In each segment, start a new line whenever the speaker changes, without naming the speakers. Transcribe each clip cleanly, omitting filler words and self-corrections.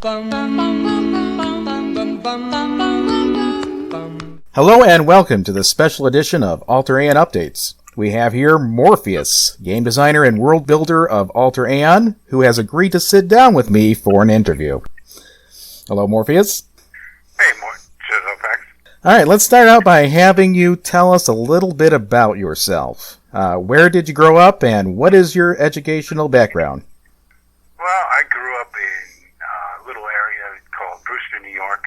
Hello and welcome to the special edition of Alter Aeon Updates. We have here Morpheus, game designer and world builder of Alter Aeon, who has agreed to sit down with me for an interview. Hello, Morpheus.
Hey, Morpheus.
All right, let's start out by having you tell us a little bit about yourself. Where did you grow up, and what is your educational background?
Well, I grew up in a little area called Brewster, New York.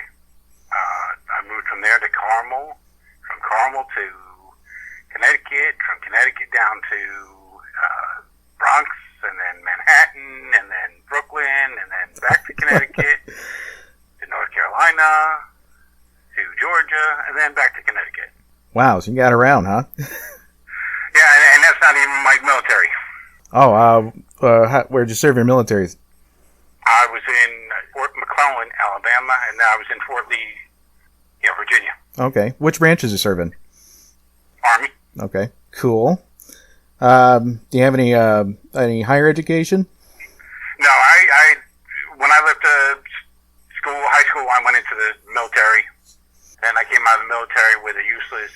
I moved from there to Carmel, from Carmel to Connecticut, from Connecticut down to Bronx, and then Manhattan, and then Brooklyn, and then back to Connecticut, to North Carolina, to Georgia, and then back to Connecticut.
Wow, so you got around, huh?
Yeah, and that's not even my military.
Where'd you serve your military?
I was in Fort McClellan, Alabama, and now I was in Fort Lee, Virginia.
Okay. Which branches you serve in?
Army.
Okay. Cool. Do you have any higher education?
No, when I left high school, I went into the military. Then I came out of the military with a useless,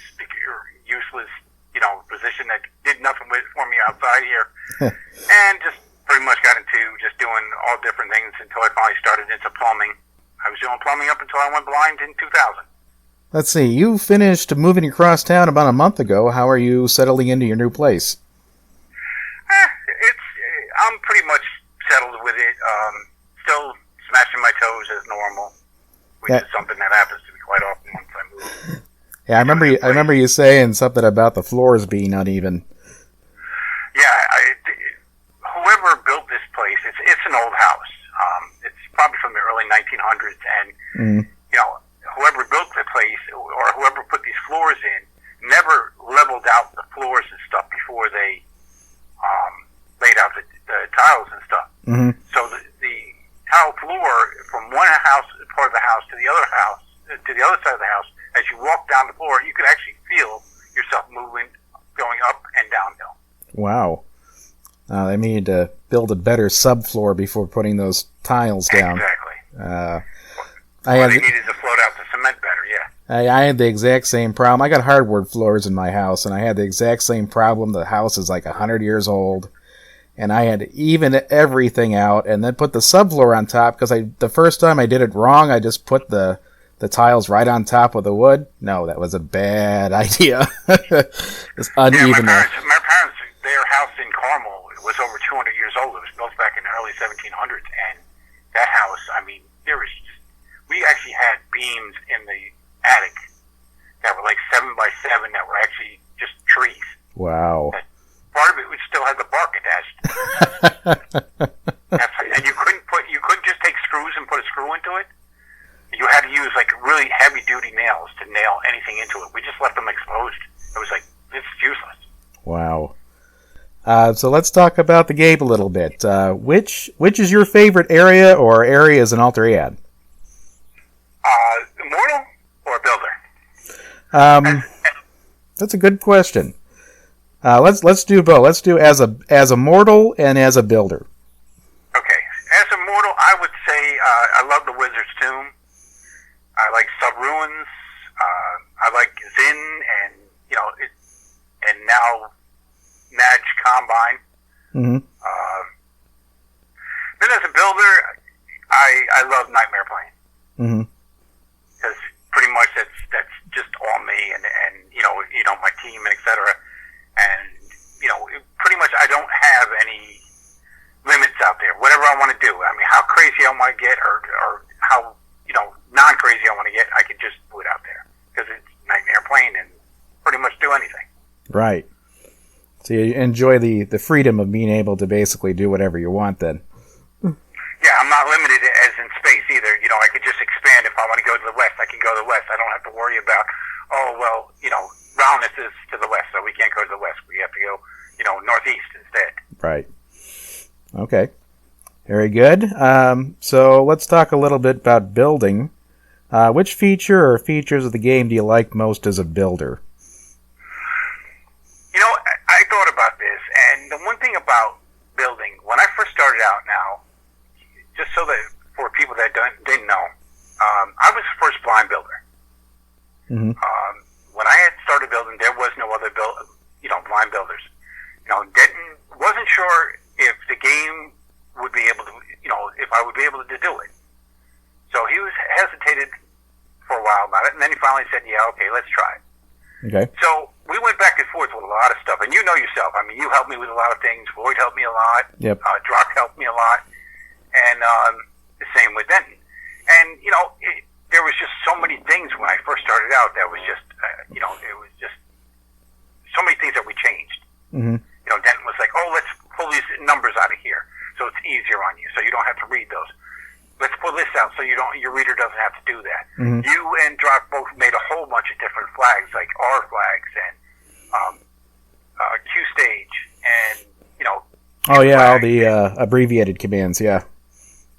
position that did nothing for me outside here, and just pretty much got into just doing all different things until I finally started into plumbing. I was doing plumbing up until I went blind in 2000.
Let's see, you finished moving across town about a month ago. How are you settling into your new place?
I'm pretty much settled with it. Still smashing my toes as normal, which is something that happens to me quite often once I move.
Yeah, I remember you saying something about the floors being uneven.
Yeah, whoever built this place, it's an old house. It's probably from the early 1900s, and whoever built the place or whoever put these floors in never leveled out the floors and stuff before they laid out the tiles and stuff. Mm-hmm. So the tile floor from one part of the house to the other side of the house, as you walk down the floor, you could actually feel yourself moving, going up and downhill.
Wow. They needed to build a better subfloor before putting those tiles down.
Exactly. They needed to float out the cement better, yeah.
I had the exact same problem. I got hardwood floors in my house, and I had the exact same problem. The house is like 100 years old, and I had to even everything out and then put the subfloor on top, because the first time I did it wrong, I just put the tiles right on top of the wood. No, that was a bad idea. It's uneven.
Yeah, my parents, their house in Carmel was over 200 years old. It was built back in the early 1700s, and that house, we actually had beams in the attic that were like 7 by 7 that were actually just trees.
Wow.
Part of it still had the bark attached. And you couldn't just take screws and put a screw into it. You had to use like really heavy duty nails to nail anything into it. We just left them exposed. It was like, this is useless.
Wow. So let's talk about the game a little bit. Which is your favorite area or areas in Alter Aeon?
Immortal or Builder?
That's a good question. Let's do both. Let's do as a mortal and as a builder.
Okay. As a mortal, I would say I love the Wizard's Tomb. I like Sub-Ruins. I like Zin and now Naj Combine. Mm-hmm. Then as a builder, I love Nightmare Plane. Mm-hmm. Because pretty much that's just all me and my team and etc. And pretty much I don't have any limits out there. Whatever I want to do. How crazy I want to get or how non-crazy I want to get, I can just do it out there because it's Nightmare Plane and pretty much do anything.
Right. So you enjoy the freedom of being able to basically do whatever you want then.
Yeah, I'm not limited as in space either. I could just expand if I want to go to the west. I can go to the west. I don't have to worry about, roundness is to the west, so we can't go to the west. We have to go, northeast instead.
Right. Okay. Very good. So let's talk a little bit about building. Which feature or features of the game do you like most as a builder?
I thought about this, and the one thing about building, when I first started out now, just so that for people that don't
Mm-hmm.
When I had started building, there was no other blind builders. Denton wasn't sure if the game would be able to, if I would be able to do it. So he was hesitated for a while about it, and then he finally said, "Yeah, okay, let's try it."
Okay.
So we went back and forth with a lot of stuff, and you know yourself. I mean, you helped me with a lot of things. Void helped me a lot.
Yep.
Drock helped me a lot, and the same with Denton. And there was just so many things when I first started out that was just, it was just so many things that we changed.
Mm-hmm.
Denton was like, "Oh, let's pull these numbers out of here, so it's easier on you, so you don't have to read those. Let's pull this out, so your reader doesn't have to do that."
Mm-hmm.
You and Drock both made a whole bunch of different flags, like R flags and Q stage, and
Oh yeah, all the abbreviated commands. Yeah.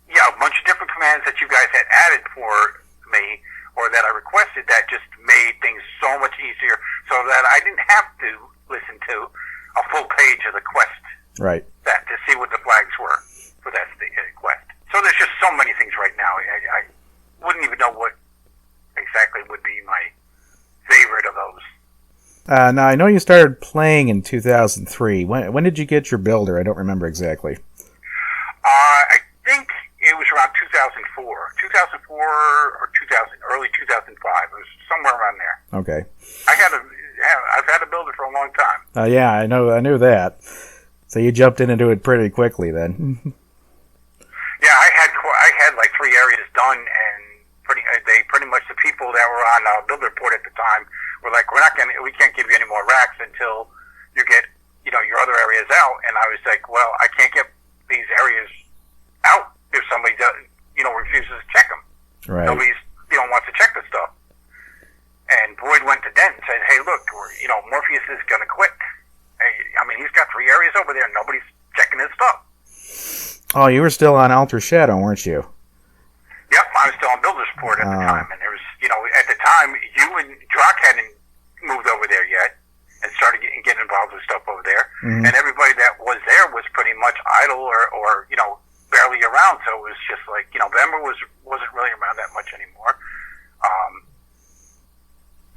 Yeah, a bunch of different commands that you guys had added for me, or that I requested, that just made things so much easier, so that I didn't have to listen to a full page of the quest.
Right.
That to see what the flags were for that quest. So there's just so many things right now. I wouldn't even know what exactly would be my favorite of those.
Now, I know you started playing in 2003. When did you get your builder? I don't remember exactly.
I think it was around 2004. 2004 or early 2005. It was somewhere around there.
Okay.
I've had a builder for a long time.
Yeah, I knew that. So you jumped into it pretty quickly then.
Yeah, I had like 3 areas done, and pretty much the people that were on builder report at the time were like, we can't give you any more racks until you get your other areas out. And I was like, well, I can't get these areas out if somebody refuses to check them.
Right.
Nobody's wants to check the stuff. And Boyd went to Dent and said, "Hey, look, Morpheus is going to quit. I mean, he's got 3 areas over there, and nobody's checking his stuff."
Oh, you were still on Alter Shadow, weren't you?
Yep, I was still on Builder Support at the time, and there was, at the time, you and Drock hadn't moved over there yet, and started getting involved with stuff over there,
Mm-hmm.
and everybody that was there was pretty much idle or barely around. So it was just like, Bember wasn't really around that much anymore.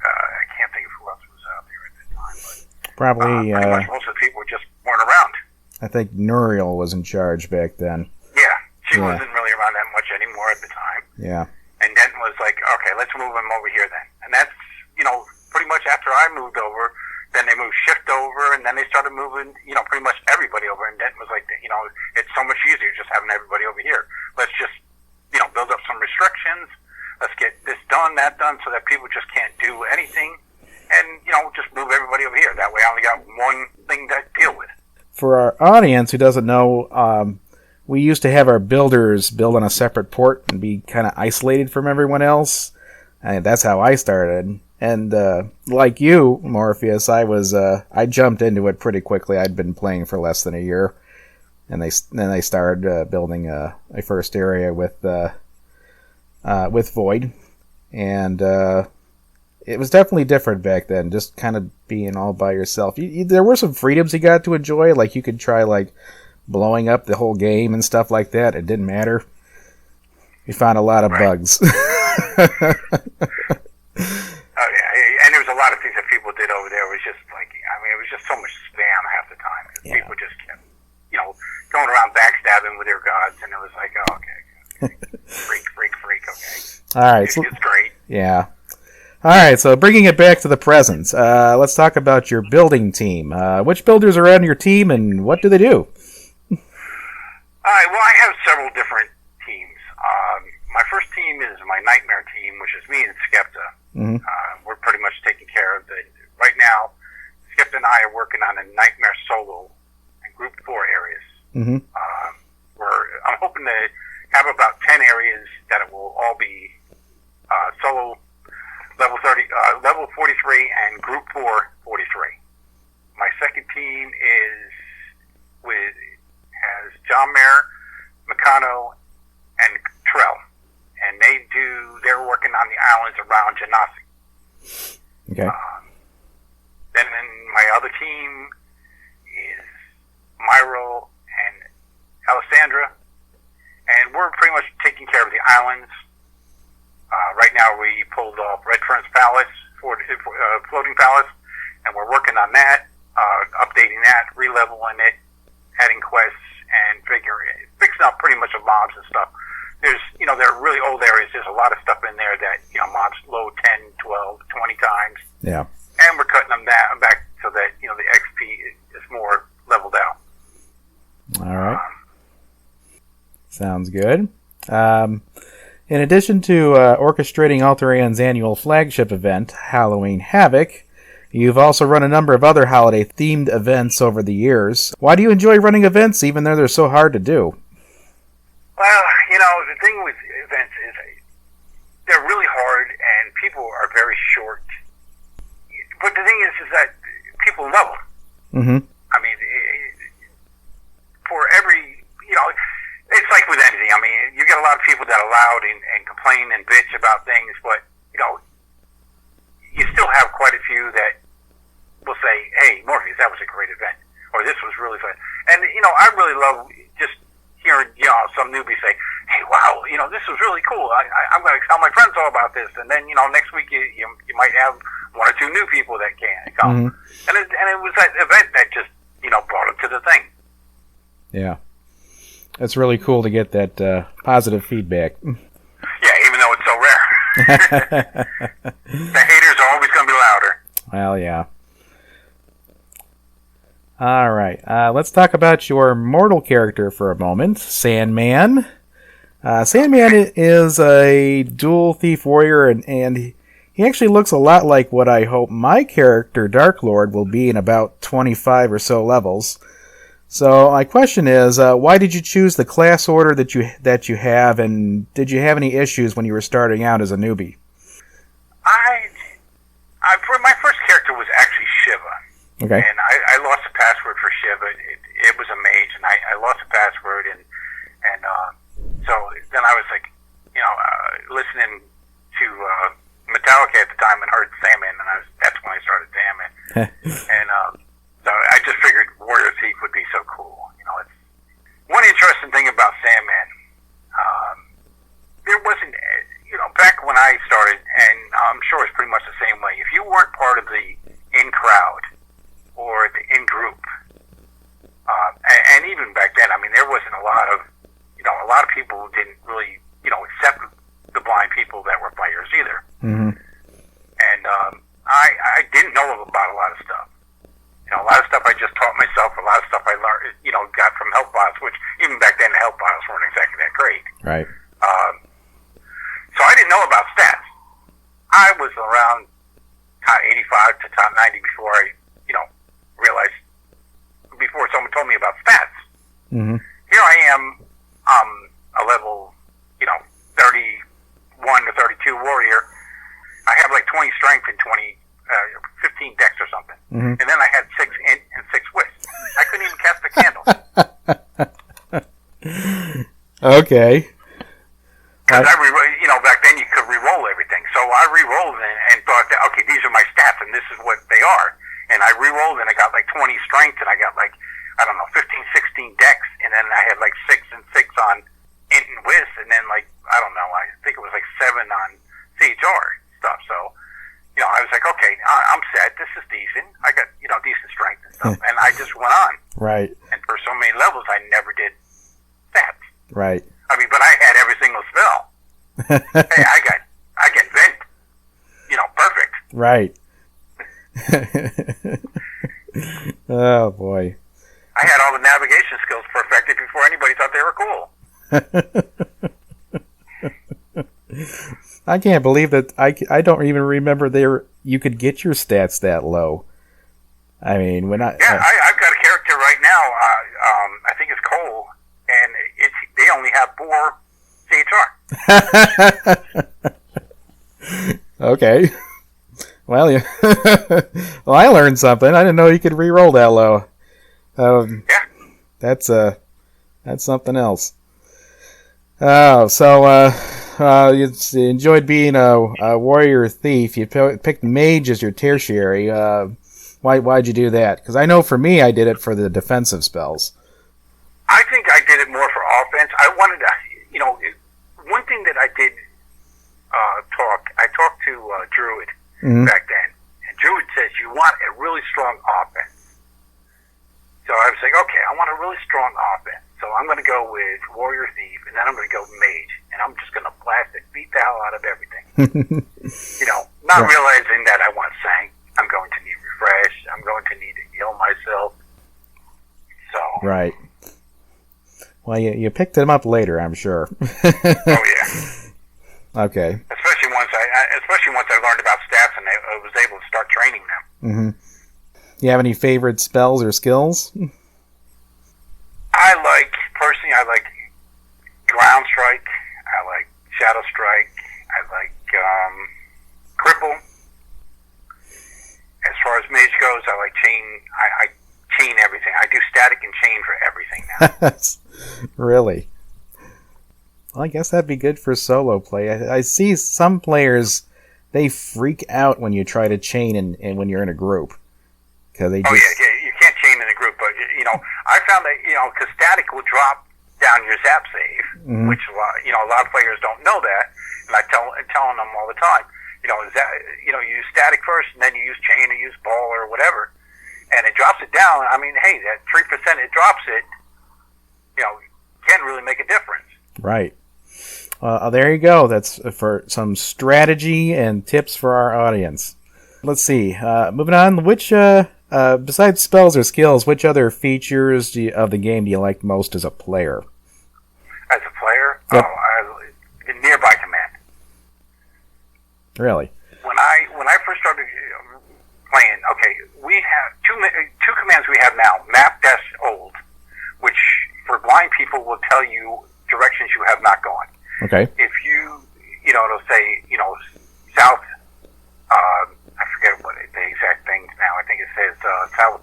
I can't think of who else was out there at the time, but
Probably.
pretty much most of the people just weren't around.
I think Nuriel was in charge back then.
Yeah, she
Yeah.
wasn't really around that much anymore at the time.
Yeah.
And Denton was like, "Okay, let's move him over here then." And that's, pretty much after I moved over, then they moved Shift over, and then they started moving, pretty much everybody over. And Denton was like, it's so much easier just having everybody over here. Let's just, build up some restrictions. Let's get this done, that done, so that people just can't do anything. And, just move everybody over here. That way I only got one thing to deal with.
For our audience who doesn't know, we used to have our builders build on a separate port and be kind of isolated from everyone else. And that's how I started. And like you, Morpheus, I jumped into it pretty quickly. I'd been playing for less than a year, and then they started building a first area with Void, and it was definitely different back then. Just kind of being all by yourself. There were some freedoms you got to enjoy, like you could try like blowing up the whole game and stuff like that. It didn't matter. We found a lot of bugs.
Oh, yeah, and there was a lot of things that people did over there. It was just like, it was just so much spam half the time.
Yeah.
People just kept, going around backstabbing with their gods, and it was like, oh, okay. freak, okay.
All right.
It's great.
Yeah. All right, so bringing it back to the present, let's talk about your building team. Which builders are on your team, and what do they do?
All right, well, I have several different teams. My first team is my Nightmare team, which is me and Skepta.
Mm-hmm.
We're pretty much taking care of right now, Skepta and I are working on a Nightmare solo and Group 4 areas.
Mm-hmm.
I'm hoping to have about 10 areas that it will all be solo level 30, level 43, and Group 4 43. My second team has John Mayer, Meccano, and Trell, and they're working on the islands around Genasi.
Okay.
Then my other team is Myro and Alessandra, and we're pretty much taking care of the islands. Right now we pulled off Red Fern's Palace, floating palace, and we're working on that, updating that, releveling it, adding quests, and fixing up pretty much the mobs and stuff. There's, there are really old areas. There's a lot of stuff in there that, mobs load 10, 12, 20 times.
Yeah.
And we're cutting them back so that, the XP is more leveled out.
All right. Sounds good. In addition to orchestrating Alter Aeon's annual flagship event, Halloween Havoc, you've also run a number of other holiday-themed events over the years. Why do you enjoy running events, even though they're so hard to do?
Well, the thing with events is they're really hard, and people are very short. But the thing is that people love them.
Mm-hmm.
I mean, for every, it's like with anything. I mean, you get a lot of people that are loud and complain and bitch about things, but, you still have quite a few that will say, hey, Morpheus, that was a great event, or this was really fun. And, I really love just hearing, some newbie say, hey, wow, this was really cool. I'm going to tell my friends all about this. And then, next week you might have one or two new people that can come. Mm-hmm. And it was that event that just, brought them to the thing.
Yeah. It's really cool to get that positive feedback.
Yeah, even though it's so rare. The haters are always going to be louder.
Well, yeah. All right. Let's talk about your mortal character for a moment, Sandman. Sandman is a dual thief warrior, and he actually looks a lot like what I hope my character, Dark Lord, will be in about 25 or so levels. So my question is, why did you choose the class order that you have, and did you have any issues when you were starting out as a newbie?
My first character was actually Shiva.
Okay.
And I lost the password for Shiva. It was a mage, and I lost the password, and so then I was like, listening to Metallica at the time and heard Sandman, and that's when I started Sandman. And so I just figured Warrior Thief would be so cool. It's one interesting thing about Sandman. There wasn't, back when I started, and I'm sure it's pretty much the same way. If you weren't part of the in crowd or the in group, and even back then, I mean, there wasn't a lot of people who didn't really, accept the blind people that were players either.
Mm-hmm.
And I didn't know about a lot of stuff. A lot of stuff I just taught myself. A lot of stuff I learned, got from help bots, which even back then the help bots weren't exactly that great.
Right.
So I didn't know about stats. I was around top 85 to top 90 before I, realized, before someone told me about stats.
Mm-hmm.
Here I am, a level, 31 to 32 warrior. I have like 20 strength and 15 dex or something.
Mm-hmm. And
then I had 6 int and 6 wit. I couldn't even cast a candle.
Okay.
Because back then you could re-roll everything. So I re-rolled and thought that, okay, these are my stats and this is what they are. And I re-rolled and I got like 20 strength and I got like, 15, 16 dex. And then I had like 6 and 6 on int and whiz. And then like, I think it was like 7 on CHR stuff. So, I was like, okay, I'm set. This is decent. I got, decent strength and stuff. And I just went on.
Right.
And for so many levels, I never did stats.
Right.
I mean, but I had every single spell. Hey, I get vent. Perfect.
Right. Oh, boy.
I had all the navigation skills perfected before anybody thought they were cool.
I can't believe that I don't even remember you could get your stats that low. I mean, when I...
Yeah, I've got a character right now, I think it's Cole, and they only have 4 CHR.
Okay. Well, yeah. Well, I learned something. I didn't know you could re-roll that low.
Yeah.
That's something else. Oh, so you enjoyed being a warrior thief. You picked mage as your tertiary. Why'd you do that? Because I know for me, I did it for the defensive spells.
I think I did it more for offense. I wanted to, one thing that I did I talked to Druid back then. really strong offense. So I was like, okay, I want a really strong offense. So I'm going to go with Warrior Thief, and then I'm going to go Mage, and I'm just going to blast it, beat the hell out of everything. Not realizing that I want Sank. I'm going to need Refresh. I'm going to need to heal myself. So. Right.
Well, you picked them up later, I'm sure.
Oh yeah.
Okay.
Especially once I learned about stats and I was able to start training them.
Mm-hmm. You have any favorite spells or skills?
Personally, I like Ground Strike. I like Shadow Strike. I like Cripple. As far as Mage goes, I like Chain. I chain everything. I do static and chain for everything now.
Really? Well, I guess that'd be good for solo play. I see some players, they freak out when you try to chain and when you're in a group. Cause they just...
yeah, you can't chain in a group, but I found that because static will drop down your zap save,
mm-hmm.
which a lot of players don't know that, and I telling them all the time, you use static first, and then you use chain or use ball or whatever, and it drops it down. I mean, hey, that 3% it drops it, can't really make a difference.
Right. There you go. That's for some strategy and tips for our audience. Let's see. Moving on. Which, besides spells or skills, which other features of the game do you like most as a player?
As a player?
Yep.
Nearby command.
Really?
When I first started playing, okay, we have two commands we have now. Map dash old, which for blind people will tell you directions you have not gone.
Okay.
If it'll say, south, I forget what the exact things now. I think it says south,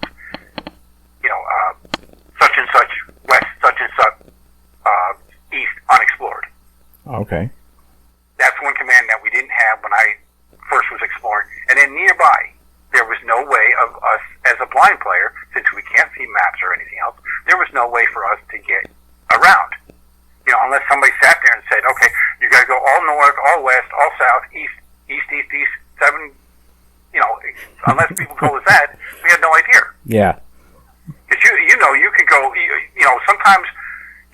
such and such, west, such and such, east, unexplored.
Okay.
That's one command that we didn't have when I first was exploring. And then nearby, there was no way of us, as a blind player, since we can't see maps or anything else, there was no way for us to get around. Unless somebody sat there and said, okay, you got to go all north, all west, all south, east, 7, unless people told us that, we had no idea.
Yeah.
Because you can go, sometimes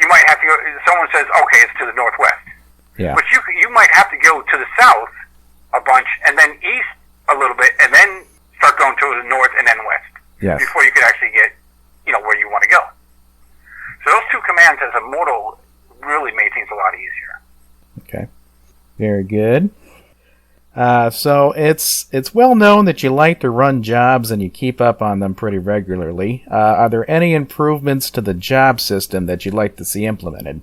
you might have to go, someone says, okay, it's to the northwest.
Yeah.
But you might have to go to the south a bunch, and then east a little bit, and then start going to the north and then west.
Yes.
Before you could actually get, where you want to go. So those two commands as a mortal really made things a lot easier.
Okay. Very good. So it's well known that you like to run jobs and you keep up on them pretty regularly. Are there any improvements to the job system that you'd like to see implemented?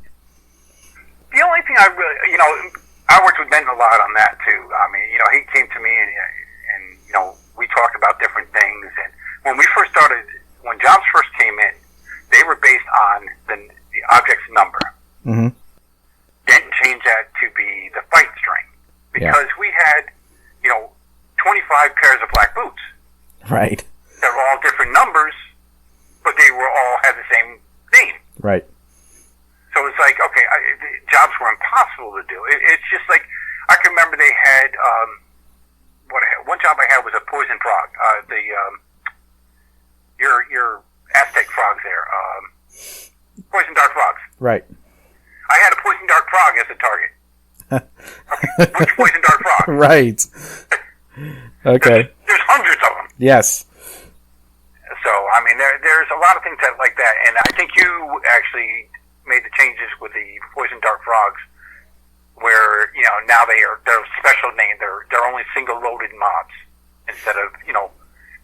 The only thing I really, I worked with Ben a lot on that too. I mean, he came to me and we talked about different things. And when we first started, when jobs first came in, they were based on the object's number.
Mm-hmm.
Then change that to be the fight string. Because we had, 25 pairs of black boots.
Right.
They're all different numbers, but they were all had the same name.
Right.
So it's like, okay, jobs were impossible to do. It's just like, I can remember they had, one job I had was a poison frog. Your Aztec frogs there. Poison dart frogs.
Right.
I had a poison dart frog as a target. Okay, which poison dart frog?
Right. Okay.
There's hundreds of them.
Yes.
So, I mean, there's a lot of things like that, and I think you actually made the changes with the poison dart frogs, where now they're special named. They're only single loaded mobs instead of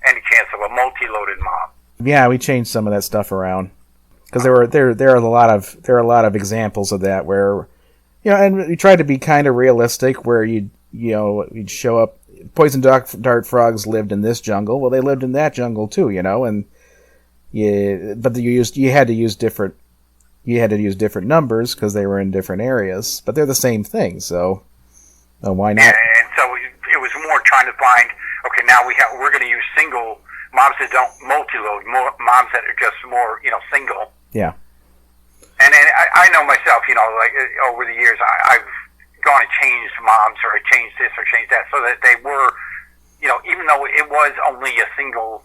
any chance of a multi-loaded mob.
Yeah, we changed some of that stuff around because there are a lot of examples of that where and we tried to be kind of realistic where you'd show up. Poison dart frogs lived in this jungle. Well, they lived in that jungle too, and but you had to use different numbers because they were in different areas, but they're the same thing. So why not?
And so it was more trying to find. Okay, now we're going to use single mobs that don't multi-load, more mobs that are just more single.
Yeah.
And then I know myself, like over the years, I've gone and changed mobs or changed this or changed that so that they were, even though it was only a single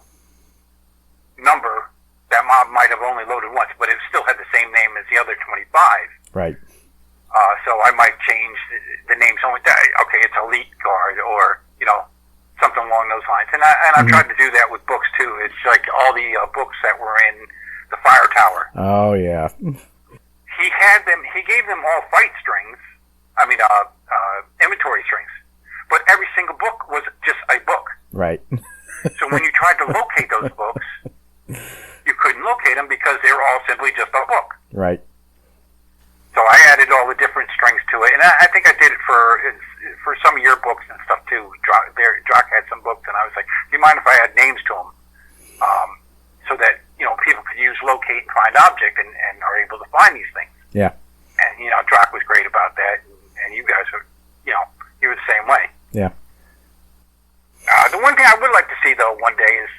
number that might have only loaded once, but it still had the same name as the other 25.
Right.
So I might change the name. Okay, it's Elite Guard, or something along those lines. And I've tried to do that with books too. It's like all the books that were in the Fire Tower.
Oh yeah.
He had them. He gave them all fight strings. I mean, inventory strings. But every single book was just a book.
Right.
So when you tried to locate those books, you couldn't locate them because they were all simply just a book.
Right.
So I added all the different strings to it, and I think I did it for some of your books and stuff too. Jock had some books, and I was like, "Do you mind if I add names to them, so that people could use locate and find object and are able to find these things?"
Yeah.
And Jock was great about that, and you guys were, you were the same way.
Yeah.
The one thing I would like to see though one day is,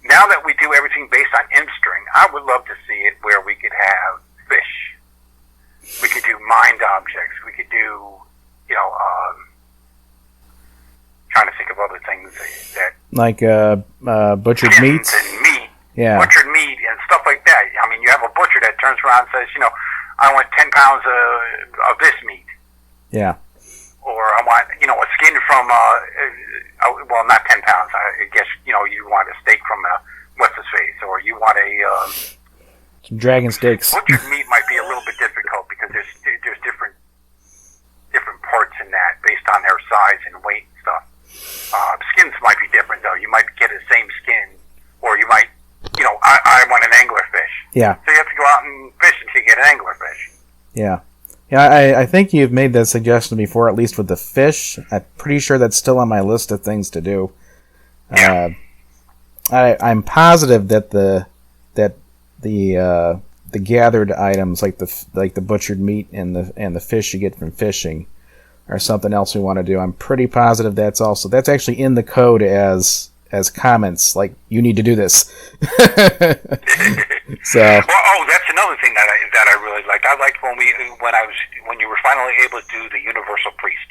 now that we do everything based on imp string, I would love to see it where we could have fish. We could do mind objects. We could do, trying to think of other things that
like butchered meats
and meat,
yeah,
butchered meat and stuff like that. I mean, you have a butcher that turns around and says, I want 10 pounds of this meat.
Yeah.
Or I want, a skin from, well, not 10 pounds. I guess, you want a steak from what's his face, or you want
some dragon steaks.
Butchered meat might be a little bit difficult because there's different parts in that based on their size and weight and stuff. Skins might be different though. You might get the same skin, or you might, I want an anglerfish.
Yeah.
So you have to go out and fish until you get an anglerfish.
Yeah. Yeah, I think you've made that suggestion before, at least with the fish. I'm pretty sure that's still on my list of things to do.
Yeah.
I'm positive that the gathered items, like the butchered meat and the fish you get from fishing, are something else we want to do. I'm pretty positive that's actually in the code as comments, like, you need to do this. So.
Well, that's another thing that I really liked. I liked when you were finally able to do the universal priest.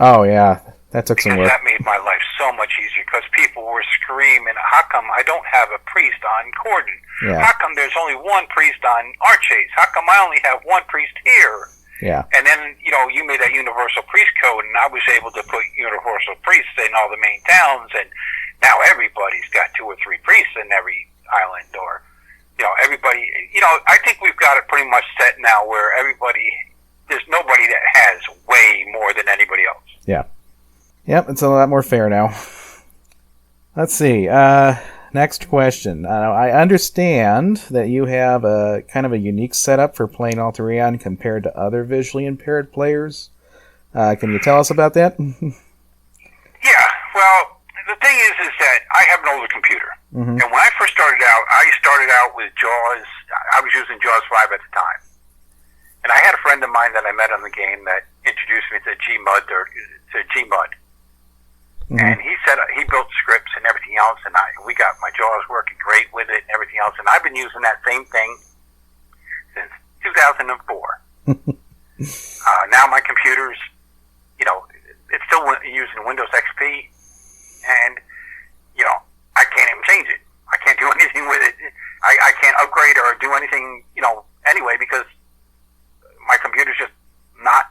Oh yeah, that took some work.
That made my life so much easier because people were screaming, "How come I don't have a priest on Corden?
Yeah.
How come there's only one priest on Archase? How come I only have one priest here?"
Yeah.
And then, you made that universal priest code, and I was able to put universal priests in all the main towns, and now everybody's got 2 or 3 priests in every island, or, everybody, I think we've got it pretty much set now where there's nobody that has way more than anybody else.
Yeah. Yep, it's a lot more fair now. Let's see. Next question. I understand that you have a kind of a unique setup for playing Alter Aeon compared to other visually impaired players. Can you tell us about that?
Yeah, well, the thing is that I have an older computer. Mm-hmm. And when I first started out with JAWS. I was using JAWS 5 at the time. And I had a friend of mine that I met on the game that introduced me to Gmud. Mm-hmm. And he said he built scripts and everything else, and we got my JAWS working great with it and everything else. And I've been using that same thing since 2004. Now my computer's, it's still using Windows XP, and I can't even change it. I can't do anything with it. I can't upgrade or do anything, anyway, because my computer's just not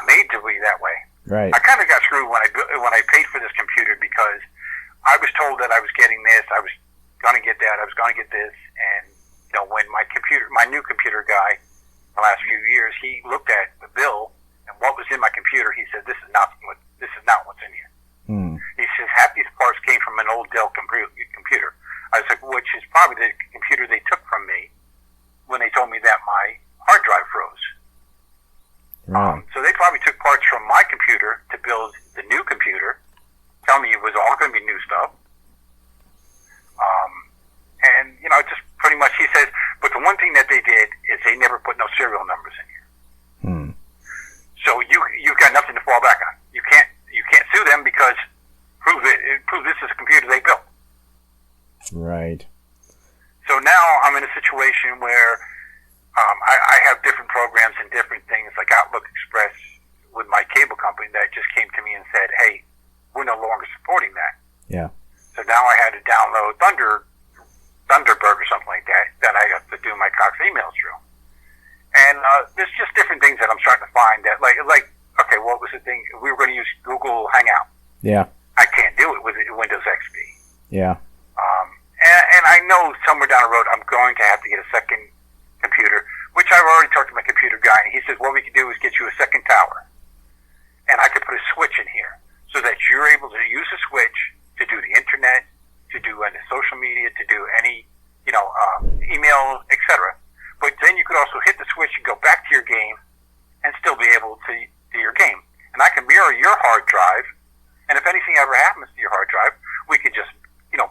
made to be that way.
Right.
I kind of got screwed when I paid for this computer because I was told that I was getting this, I was going to get that, I was going to get this, and when my new computer guy, the last few years, he looked at the bill and what was in my computer. He said, "This is not what's in here." He says, "Half these parts came from an old Dell computer." I was like, which is probably the computer they took from me when they told me that my hard drive froze.
Wow.
So they probably took parts from my computer to build the new computer, tell me it was all going to be new stuff. And, just pretty much he says, but the one thing that they did is they never put no serial numbers in here. So you've got nothing to fall back on. You can't sue them because prove this is a computer they built.
Right.
So now I'm in a situation where I have different programs and different things like Outlook Express with my cable company that just came to me and said, "Hey, we're no longer supporting that."
Yeah.
So now I had to download find that, okay, what was the thing? We were going to use Google Hangout.
Yeah.
I can't do it with Windows XP.
Yeah.
And I know somewhere down the road I'm going to have to get a second computer, which I've already talked to my computer guy, and he says what we can do is get you a second tower, and I could put a switch in here so that you're able to use a switch to do the internet, to do any social media, to do any, email, etc. But then you could also hit the switch and go back to your game and still be able to do your game. And I can mirror your hard drive, and if anything ever happens to your hard drive, we could just,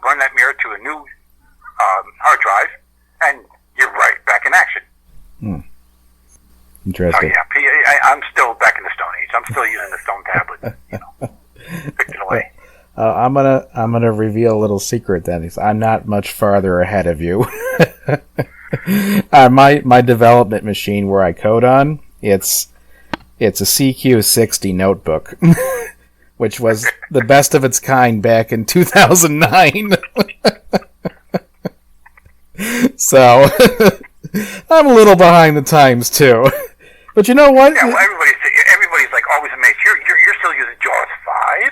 burn that mirror to a new hard drive, and you're right back in action.
Interesting.
Oh, yeah, I'm still back in the Stone Age. I'm still using the stone tablet, picked it away.
I'm gonna reveal a little secret then. I'm not much farther ahead of you. My development machine where I code on, it's a CQ60 notebook, which was the best of its kind back in 2009. So I'm a little behind the times too. But you know what?
Yeah, well, everybody's like always amazed. You're still using JAWS 5?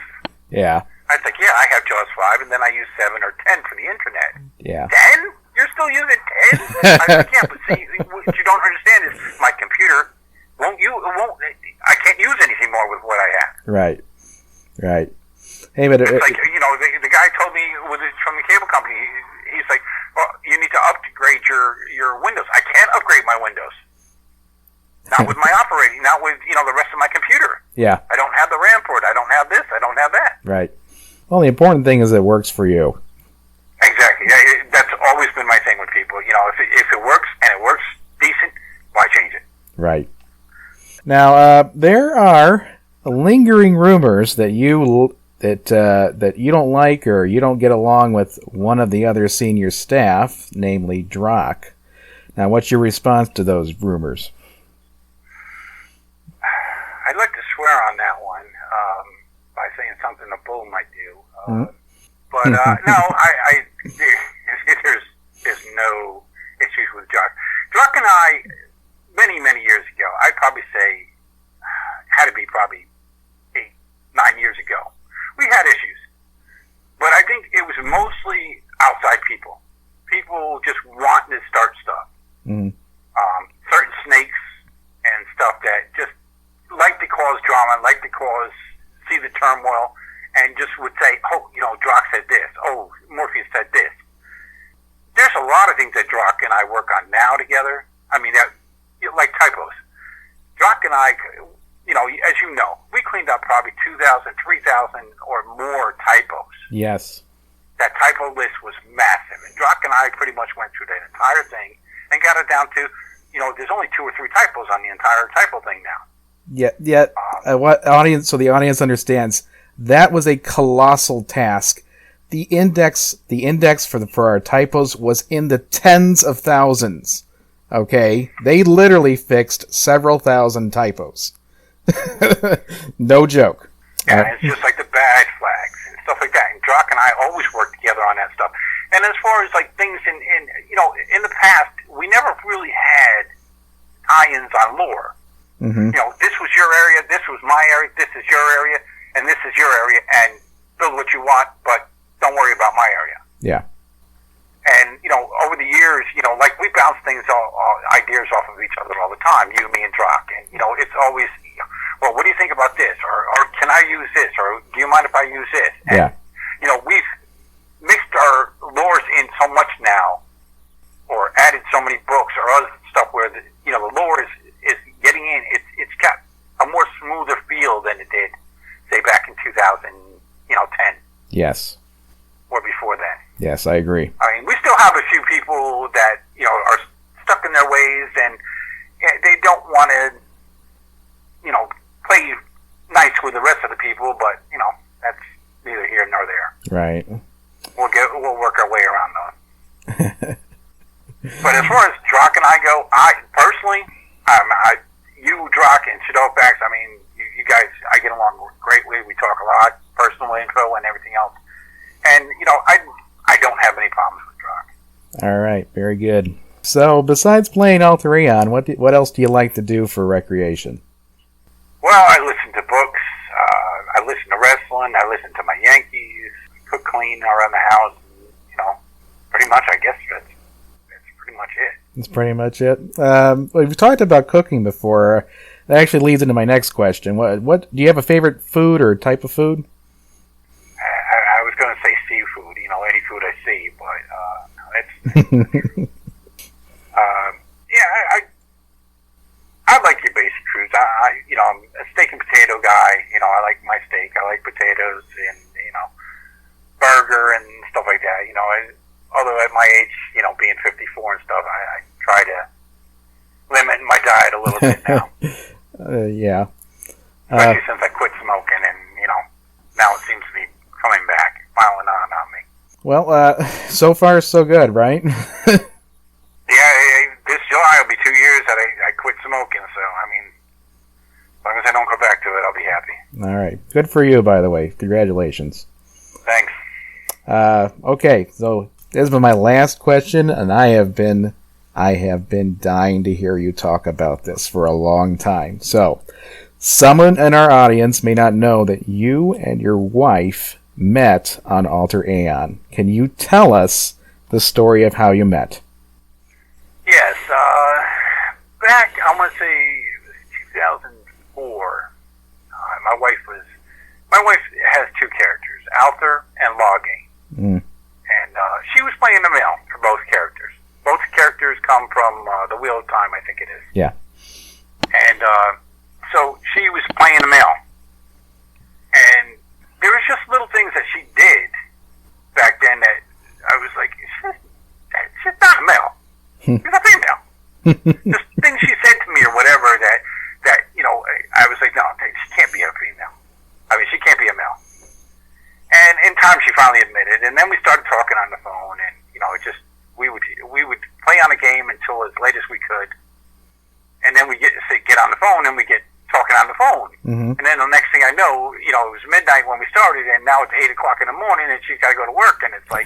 Yeah.
I was like, yeah, I have JAWS 5, and then I use 7 or 10 for the internet.
Yeah.
10? You're still using 10? I was like, yeah, but see, what you don't understand is my computer I can't use anything more with what I have.
Right. Hey, but
it's like, the guy told me from the cable company, he's like, well, you need to upgrade your Windows. I can't upgrade my Windows. Not with my operating, not with, the rest of my computer.
Yeah.
I don't have the RAM for it. I don't have this. I don't have that.
Right. Well, the important thing is it works for you.
Exactly. That's always been my thing with people. If it works and it works decent, why change it?
Right. Now, there are lingering rumors that you don't like or you don't get along with one of the other senior staff, namely Drock. Now, what's your response to those rumors?
I'd like to swear on that one by saying something a bull might do. But no, there's no issues with Drock. Drock and I, many, many years ago, I'd probably say, had to be probably 8-9 years ago, we had issues. But I think it was mostly outside people. People just wanting to start stuff. Certain snakes and stuff that just like to cause drama, like to see the turmoil, and just would say, oh, Drock said this. Oh, Morpheus said this. There's a lot of things that Drock and I work on now together. I mean, like typos. Drock and I, as you know, we cleaned up probably 2,000, 3,000 or more typos.
Yes.
That typo list was massive. And Drock and I pretty much went through that entire thing and got it down to, there's only 2 or 3 typos on the entire typo thing now.
Yeah. What audience? So the audience understands that was a colossal task. The index for our typos was in the tens of thousands. Okay, they literally fixed several thousand typos. No joke.
Yeah, it's just like the bad flags and stuff like that. And Drock and I always work together on that stuff. And as far as like things in the past, we never really had tie-ins on lore. This was your area, this was my area, this is your area, and this is your area, and build what you want, but don't worry about my area.
Yeah.
And, over the years, like we bounce things, ideas off of each other all the time, you, me, and Drock. And, it's always, well, what do you think about this? Or can I use this? Or do you mind if I use this? And, we've mixed our lores in so much now, or added so many books or other stuff where, the lore is getting in. It's got a more smoother feel than it did, say, back in 2010.
Yes.
Or before then.
Yes, I agree.
I mean, we still have a few people that, are stuck in their ways and they don't want to, play nice with the rest of the people, but, that's neither here nor there.
Right.
We'll work our way around those. But as far as Drock and I go, personally, you, Drock, and Shadowfax, I mean, you guys, I get along greatly. We talk a lot, personal info and everything else. And, I don't have any problems with Drock.
All right, very good. So, besides playing Alter Aeon, what else do you like to do for recreation?
Well, I listen to books. I listen to wrestling. I listen to my Yankees. Cook, clean around the house. You know, pretty much. I guess that's pretty much it.
That's pretty much it. We've talked about cooking before. That actually leads into my next question. What do you have a favorite food or type of food?
I was going to say seafood. You know, any food I see, but it's. Yeah, I like your basic foods. I'm a steak and potato guy. You know, I like my steak. I like potatoes and, burger and stuff like that. You know, although at my age, being 54 and stuff, I try to limit my diet a little bit now.
Yeah.
Especially since I quit smoking and, now it seems to be coming back, piling on me.
Well, so far so good, right?
Yeah, this July will be 2 years that I quit smoking, so, as long as I don't go back to it, I'll be happy.
All right. Good for you, by the way. Congratulations.
Thanks.
Okay, so this has been my last question, and I have been dying to hear you talk about this for a long time. So, someone in our audience may not know that you and your wife met on Alter Aeon. Can you tell us the story of how you met?
Yes, back, I want to say it was 2004. My wife has two characters, Alter and Logging. And she was playing the male for both characters. Both characters come from the Wheel of Time, I think it is.
Yeah.
And so she was playing the male. And there was just little things that she did back then that I was like, she's not a male. She's a female. Just things she said to me or whatever that I was like, no, she can't be a female. She can't be a male. And in time, she finally admitted. And then we started talking on the phone, and we would play on a game until as late as we could, and then we get on the phone and we get talking on the phone. Mm-hmm. And then the next thing I know, it was midnight when we started, and now it's 8 o'clock in the morning, and she's got to go to work, and it's like,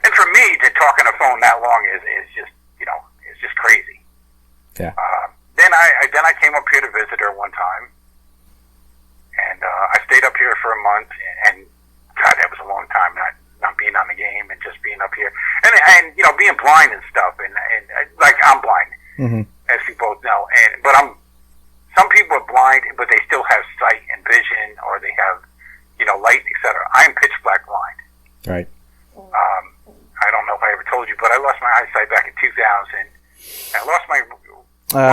And for me to talk on the phone that long is just it's just crazy.
Yeah.
Then I came up here to visit her one time. And I stayed up here for a month, and God, that was a long time not being on the game and just being up here, and being blind and stuff, and like I'm blind, as you both know, but some people are blind, but they still have sight and vision, or they have light, etc. I'm pitch black blind.
Right.
I don't know if I ever told you, but I lost my eyesight back in 2000. I lost my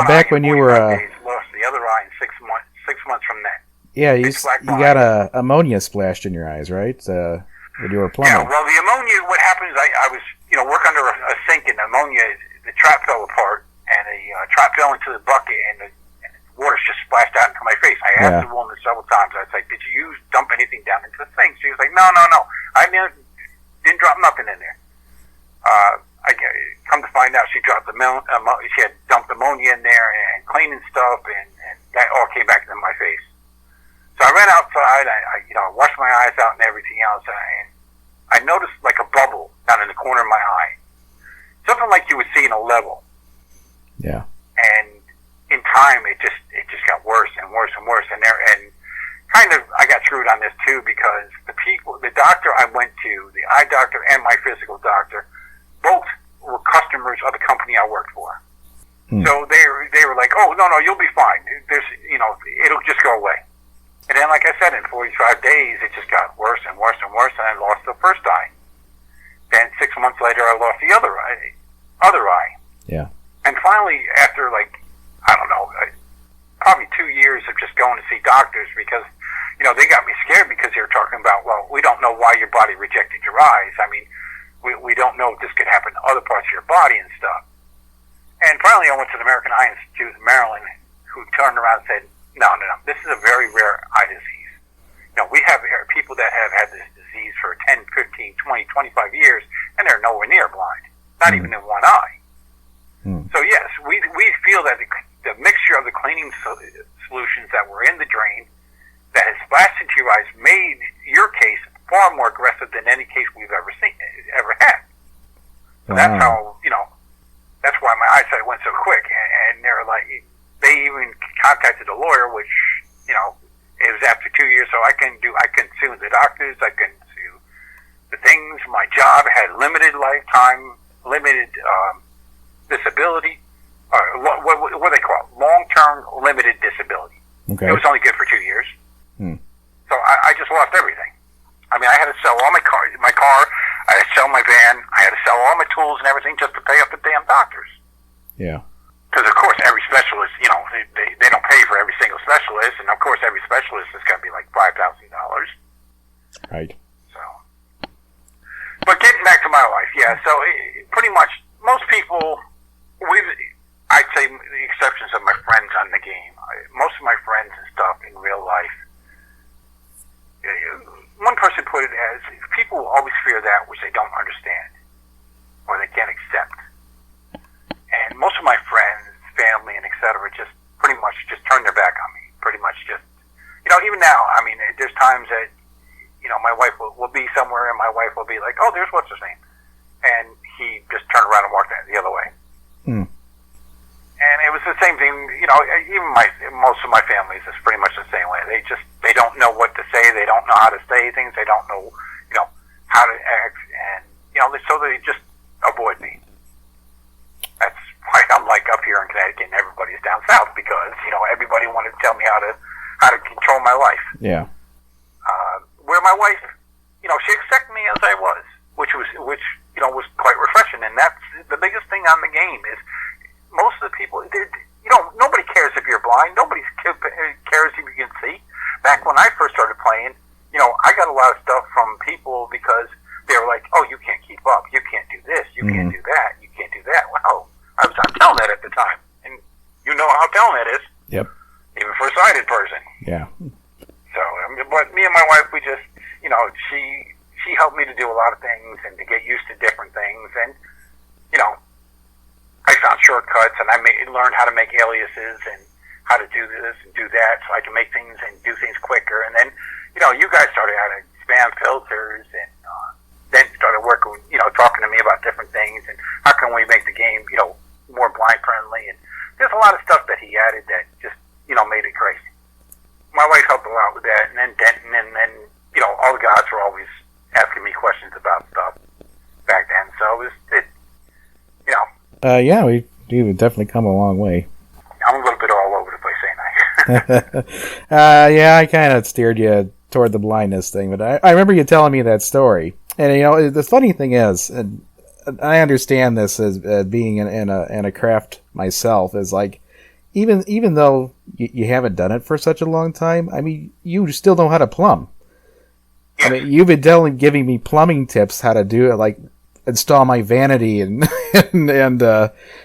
back when you were
lost the other eye in 6 months. 6 months from that.
Yeah, you got ammonia splashed in your eyes, right? When you were plumbing.
Yeah, well, the ammonia, what happens, I was, work under a sink, and ammonia, the trap fell apart, and the trap fell into the bucket, and the water just splashed out into my face. I asked the woman several times, I was like, did you dump anything down into the sink? She was like, no. I didn't drop nothing in there. I come to find out she dropped she had dumped ammonia in there and cleaning stuff, and that all came back into my face. So I ran outside, I washed my eyes out and everything else, and I noticed like a bubble down in the corner of my eye. Something like you would see in a level.
Yeah.
And in time, it just got worse and worse and worse. And kind of, I got screwed on this too, because the doctor I went to, the eye doctor and my physical doctor, both were customers of the company I worked for. So they were like, oh, no, you'll be fine. It'll just go away. And then, like I said, in 45 days, it just got worse and worse and worse, and I lost the first eye. Then 6 months later, I lost the other eye.
Yeah.
And finally, after probably 2 years of just going to see doctors, because they got me scared, because they were talking about, well, we don't know why your body rejected your eyes. We don't know if this could happen to other parts of your body and stuff. And finally, I went to the American Eye Institute in Maryland, who turned around and said, no, this is a very rare eye disease. We have people that have had this disease for 10, 15, 20, 25 years, and they're nowhere near blind, not even in one eye. So yes, we feel that the mixture of the cleaning solutions that were in the drain that has splashed into your eyes made your case far more aggressive than any case we've ever had. So that's how, that's why my eyesight went so quick. And they're like, they even contacted a lawyer, which, you know, it was after 2 years, so I can sue the doctors, I can sue the things. My job had limited lifetime, limited disability, what they call it, long-term limited disability.
Okay.
It was only good for 2 years. So I just lost everything. I mean, I had to sell all my car, I had to sell my van, I had to sell all my tools and everything just to pay up the damn doctors.
Yeah. Because,
of course, every specialist, you know, they don't pay for every single specialist, and, of course, every specialist is going to be like $5,000.
Right.
So, but getting back to my life, yeah, so pretty much most people, I'd say the exceptions of my friends on the game, most of my friends and stuff in real life, one person put it as, people always fear that which they don't understand or they can't accept. And most of my friends, family, and et cetera, just pretty much just turn their back on me. Pretty much just, you know, even now, I mean, there's times that, you know, my wife will be somewhere and my wife will be like, oh, there's what's his name. And he just turned around and walked the other way. And it was the same thing, you know, even most of my families is pretty much the same way. They don't know what to say. They don't know how to say things. They don't know, you know, how to act. And, you know, so they just avoid me. That's why I'm like up here in Connecticut and everybody's down south, because, you know, everybody wanted to tell me how to control my life.
Yeah.
Where my wife, you know, she accepted me as I was, which you know, was quite refreshing. And that's the biggest thing on the game is, most of the people, you know, nobody cares if you're blind. Nobody cares if you can see. Back when I first started playing, you know, I got a lot of stuff from people because they were like, oh, you can't keep up. You can't do this. You can't do that. You can't do that. Well, I was telling that at the time. And you know how telling that is.
Yep.
Even for a sighted person.
Yeah.
So, but me and my wife, we just, you know, she helped me to do a lot of things and to get used to different things. And, you know, I found shortcuts, and I learned how to make aliases and how to do this and do that, so I can make things and do things quicker. And then, you know, you guys started out of spam filters, and then started working, you know, talking to me about different things and how can we make the game, you know, more blind friendly. And there's a lot of stuff that he added that just, you know, made it crazy. My wife helped a lot with that, and then Denton, and then, you know, all the guys were always asking me questions about stuff back then. So it you know.
Yeah, we've definitely come a long way.
I'm a little bit all over the place, ain't I?
Yeah, I kind of steered you toward the blindness thing, but I remember you telling me that story. And, you know, the funny thing is, and I understand this as being in a craft myself, is like, even though you haven't done it for such a long time, I mean, you still know how to plumb. I mean, you've been giving me plumbing tips how to do it, like install my vanity and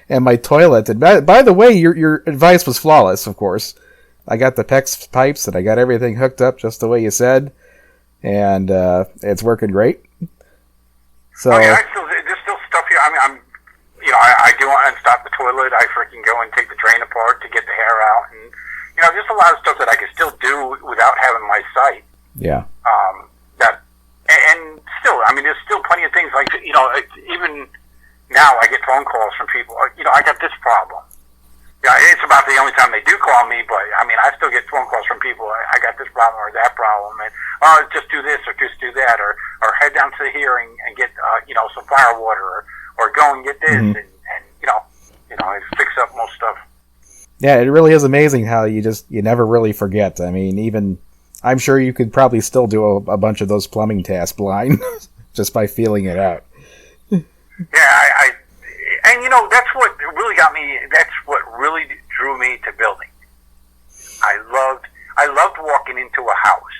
my toilet. And by the way, your advice was flawless. Of course, I got the PEX pipes and I got everything hooked up just the way you said, and it's working great. So,
oh yeah, there's still stuff here. I mean, I do unstop the toilet. I freaking go and take the drain apart to get the hair out, and you know, there's a lot of stuff that I can still do without having my sight.
Yeah.
And still, I mean, there's still plenty of things like, you know, even now I get phone calls from people, you know, I got this problem. Yeah, it's about the only time they do call me, but I mean, I still get phone calls from people, I got this problem or that problem, and just do this or just do that, or head down to here and get, you know, some fire water, or go and get this, and you know, it fix up most stuff.
Yeah, it really is amazing how you never really forget. I mean, even I'm sure you could probably still do a bunch of those plumbing tasks blind just by feeling it out.
Yeah, and you know, that's what really got me. That's what really drew me to building. I loved walking into a house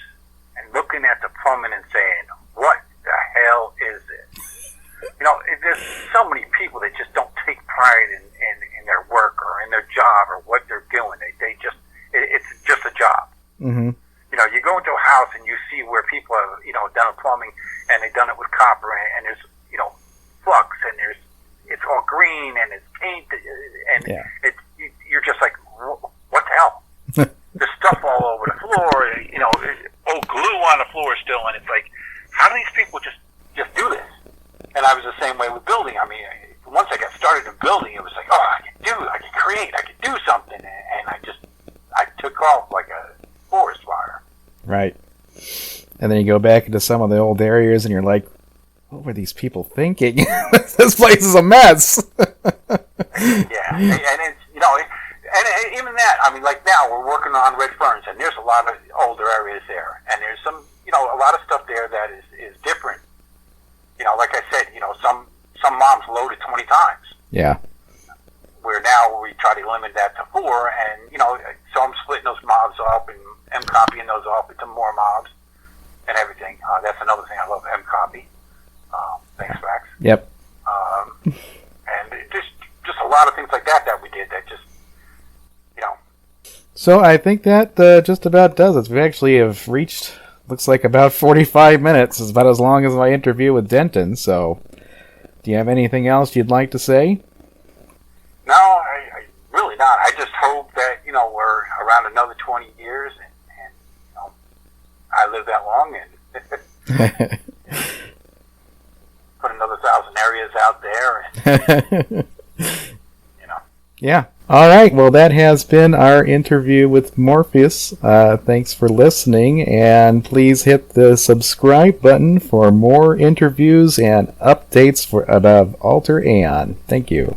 and looking at the plumbing and saying, "What the hell is this?" You know, there's so many people that just don't take pride in their work or in their job or what they're doing. It's just a job.
Mm-hmm.
You know, you go into a house and you see where people have, you know, done a plumbing and they've done it with copper and there's, you know, flux and it's all green and it's paint and you're just like, what the hell? There's stuff all over the floor, you know, old glue on the floor still, and it's like, how do these people just do this? And I was the same way with building. I mean, once I got started in building, it was like, oh, I can create, I can do something, and I off like a forest fire.
Right. And then you go back into some of the old areas, and you're like, what were these people thinking? This place is a mess.
Yeah, and it's, and even that, I mean, like now we're working on Red Ferns, and there's a lot of older areas there, and there's some, a lot of stuff there that is different. Like I said, some moms load it 20 times.
Yeah.
Where now we try to limit that to 4, and so I'm splitting those mobs up and M-copying those off into more mobs and everything. That's another thing I love, M-copy. Thanks, Max.
Yep.
And just a lot of things like that we did that just,
So I think that just about does it. We actually have reached, looks like about 45 minutes. It's about as long as my interview with Denton. So do you have anything else you'd like to say?
No, I really not. I just hope that, we're around another 20 years and I live that long and put another 1,000 areas out there and,
Yeah. All right. Well, that has been our interview with Morpheus. Thanks for listening, and please hit the subscribe button for more interviews and updates about Alter Aeon. Thank you.